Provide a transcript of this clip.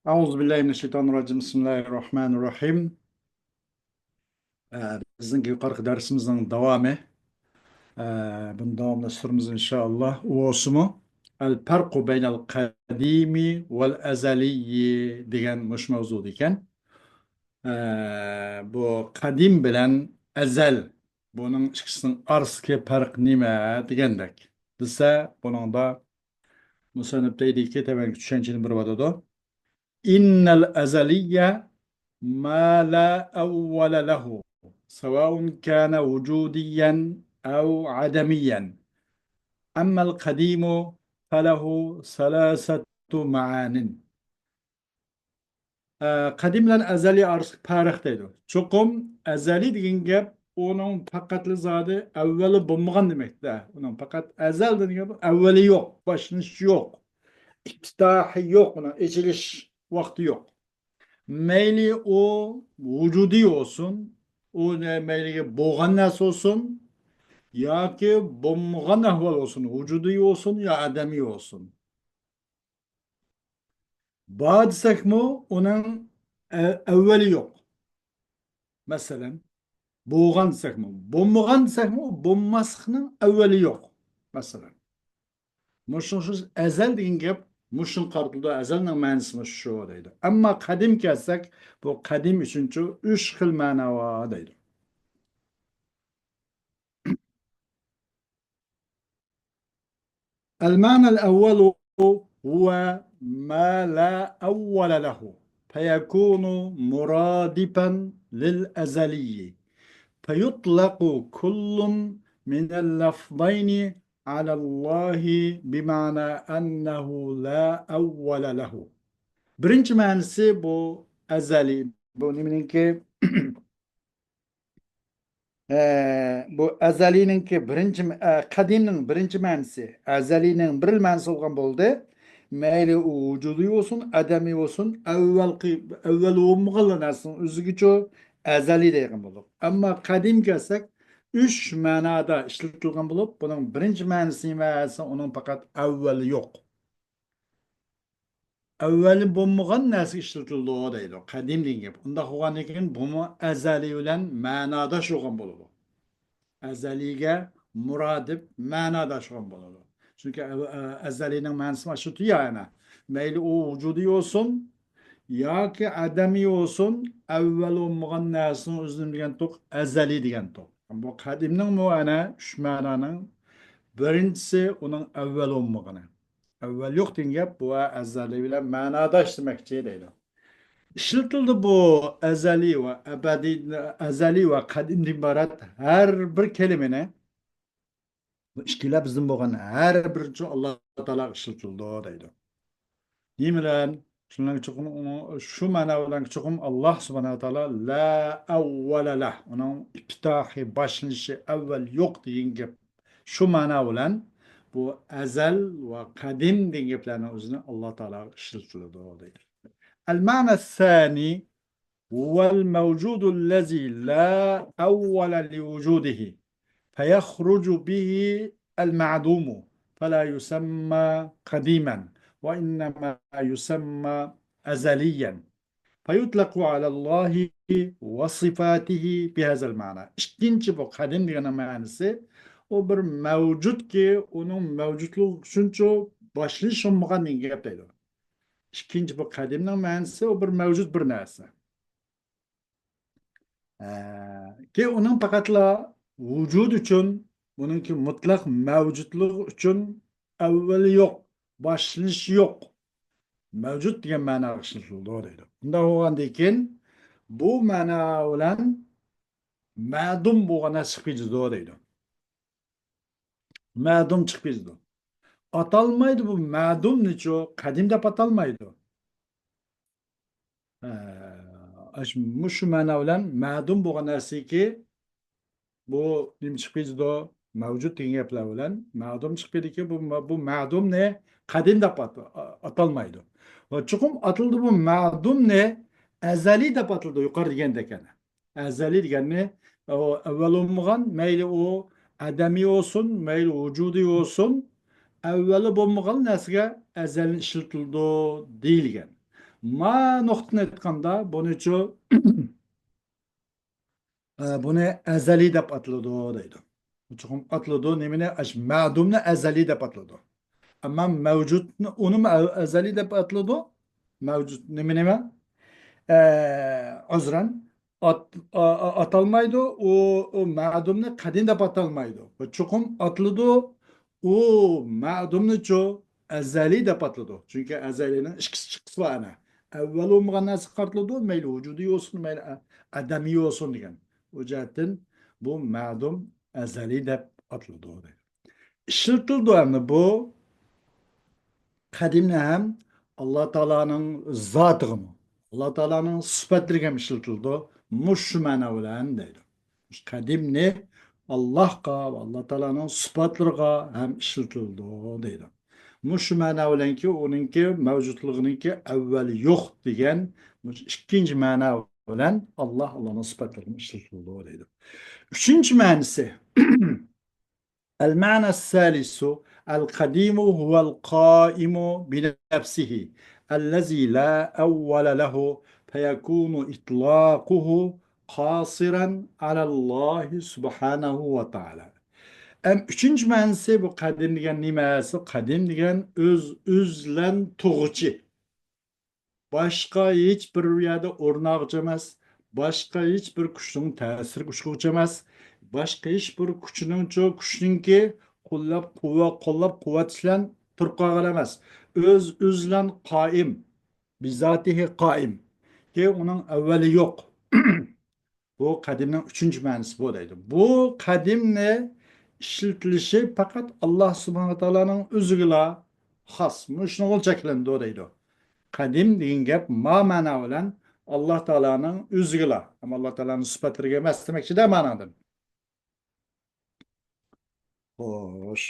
Euzubillahimineşşeytanirracim. Bismillahirrahmanirrahim. Bizning yuqorgi darsimizning davomi. Buni davomlashtiramiz inshaalloh. U osimi al farqu baynal qadimi val azaliyyi degan mush mavzu ekan. Bu qadim bilan azal buning ikkisining orasidagi farq nima degandek. Desa, buningda musannif deydiki, tabiiyki tushunchani bir o'tadi. Innal azaliyya ما لا أول له سواء كان وجوديا أو عدميا أما القديم فله ثلاثة معان قديم لن أزلي أرس تاريخ deydi. Çokum ezeli degan gap onun faqat zodi avvali bo'lmagan demek de. Onun faqat ezel degan gap avvali yok, başlanış yok, iftitahi yok, onun içiliş vakti yok. Meyli o vücudi olsun, o ne meyli boğan nas olsun, ya ki bomgan ahval olsun, vücudi olsun ya ademi olsun. Bazı mu onun evveli yok. Mesela boğan desek mi? Bomgan desek mi? Bombmasının evveli yok. Mesela. Muşunsuz ezel deyin gap, muşun kartılda ezelnin manisi şu deydi. Ama kadim kelsek, bu kadim üçüncü üç xil mana var deydi. المعنى الأول هو ما لا أول له فيكون مرادفا للأزلي فيطلق كل من اللفظين على الله بمعنى أنه لا أول له. Birinci manası bu ezeli. Bu neminki bu azalininki birinci kadimning birinci manisi, azalining bir manisi bo'lgan bo'ldi. Mayli u vujudiy olsun, adamiy olsun, avval bo'lmagan narsaning o'zigacha azali degan bo'ladi. Ammo qadim kelsak, üç ma'noda ishlatilgan bo'lib, buning birinchi ma'nosi emas, uning faqat avvali yo'q. Avvali bo'lmagan narsa ishlatildi deydi. Qadim degan gap. Unda bo'lgandan keyin buni azali bilan ma'nodosh bo'lgan bo'ladi. Azaliga muradib ma'nodoshgan bo'ladi. Chunki azalining ma'nosi mana shu yana. Mayli u vücudi olsun yoki adamiy olsun, avval bo'lmagan narsani o'zini degan to'q azali degan to'q. Bu qadimning bu ana uch ma'noning birinchisi uning avval bo'lmagani. Avval yo'q degan gap bu azali bilan ma'nodosh demakchi deydi. İşletildi bu ezeli ve ebedi, ezeli ve kadimden ibaret her bir kelimene işkile bizim boğan her bir Allah Teala işletildi deydi. Yemeğin şundan çıkım şu mana olan çıkım Allah Subhanahu Teala la evvele lah. Onun iftihı başlanışı evvel yok deyin gap. Şu mana olan bu ezel ve kadim deyin gaplarını özüne Allah Teala işletildi deydi. المعنى الثاني هو الموجود الذي لا أول لوجوده فيخرج به المعدوم فلا يسمى قديما وإنما يسمى أزليا فيطلق على الله وصفاته بهذا المعنى. İkinci bu kadim diyen manası o bir mevcut ki onun mevcutluğu şunço başlış olmayan bir gap deydi. İkinci bu kadimning ma'nosi o bir mevcut bir narsa. Ki onun faqatla vücud uchun, buningki mutlaq mevcutluq uchun avvali yo'q, boshlanishi yo'q. Mevcut degan ma'no ishlatildi deydi. Bunda bo'lgandan keyin bu ma'no bilan ma'dum bo'lgan narsa chiqib ketadi deydi. Ma'dum chiqib ketadi. Atalmaydı bu ma'dum neço, qadim deb atalmaydı. Şu ma'no bilan ma'dum bo'lgan narsaki bu nim chiqib ketadi, mavjud degan gaplar bilan ma'dum chiqib ketadiki, bu ma'dum ne? Qadim deb atalmaydi. Va chuqum atildi bu ma'dum ne? Azali deb atildi yuqori deganda ekan. Azali degani avval bo'lmagan, mayli u adamiy olsun, mayli vücudi olsun, avvali bo'lmagan narsaga azali ishlatildi deyilgan. Ma nuqtini aytganda buni azaliy deb ataladi deydi. Chuqum ataladi nimani? Ma'dumni azaliy deb ataladi. Ama mevcutni onu mu azaliy deb ataladi? Mevcut nima? Azran atalmaydı. O ma'dumni qadim deb atalmaydı. Ve chuqum ataladi. O ma'dumni ço azaliy deb ataladi. Çünkü azaliyning chiqisi var ana. Avval bo'lmagan narsa qartiladi, mayli vujudi olsun, mayli adamiy olsun degan. O jihatdan bu ma'dum azaliy deb ataladi. İşletildi endi bu qadimni ham Alloh taoloning zotigimi, Alloh taoloning sifatlariga ham ishlatildi. Mushu ma'no bilan deydi. Qadimni Allohga va Alloh taoloning sifatlariga ham ishlatildi deydi. Mushu ma'no bilanki uningki mavjudligininki avvali yo'q degan ikkinchi ma'no bilan Allohning sifatlarini ishlatildi deydi. Üçüncü ma'nosi المعنى الثالث القديم هو القائم بنفسه الذي لا أول له فيكون إطلاقه قاصرا على الله subhanahu ve taala. Üçüncü mənsi bu qadim degan nimasi? Qadim degan özlen tug'uchi. Başka hiçbir yerde o'rnog'ich emas, başka hiçbir kuchning ta'sir kuchguvchi emas, başka hiçbir kuchninki qo'llab-quvvat bilan turib qolgan emas. O'zlan qoim, bizatihi qoim. Ki uning avvali yo'q. Bu qadimning üçüncü ma'nosi bu deydi. Bu qadimni ishlatilishi faqat Alloh subhanahu va taoloning o'ziga xos. Shuni o'lchaklandi deydi. Qadim degan gap ma ma'no bilan Alloh taoloning o'ziga, ama Alloh taoloning sifatlariga emas demakchi-da ma'nodan. Xo'sh.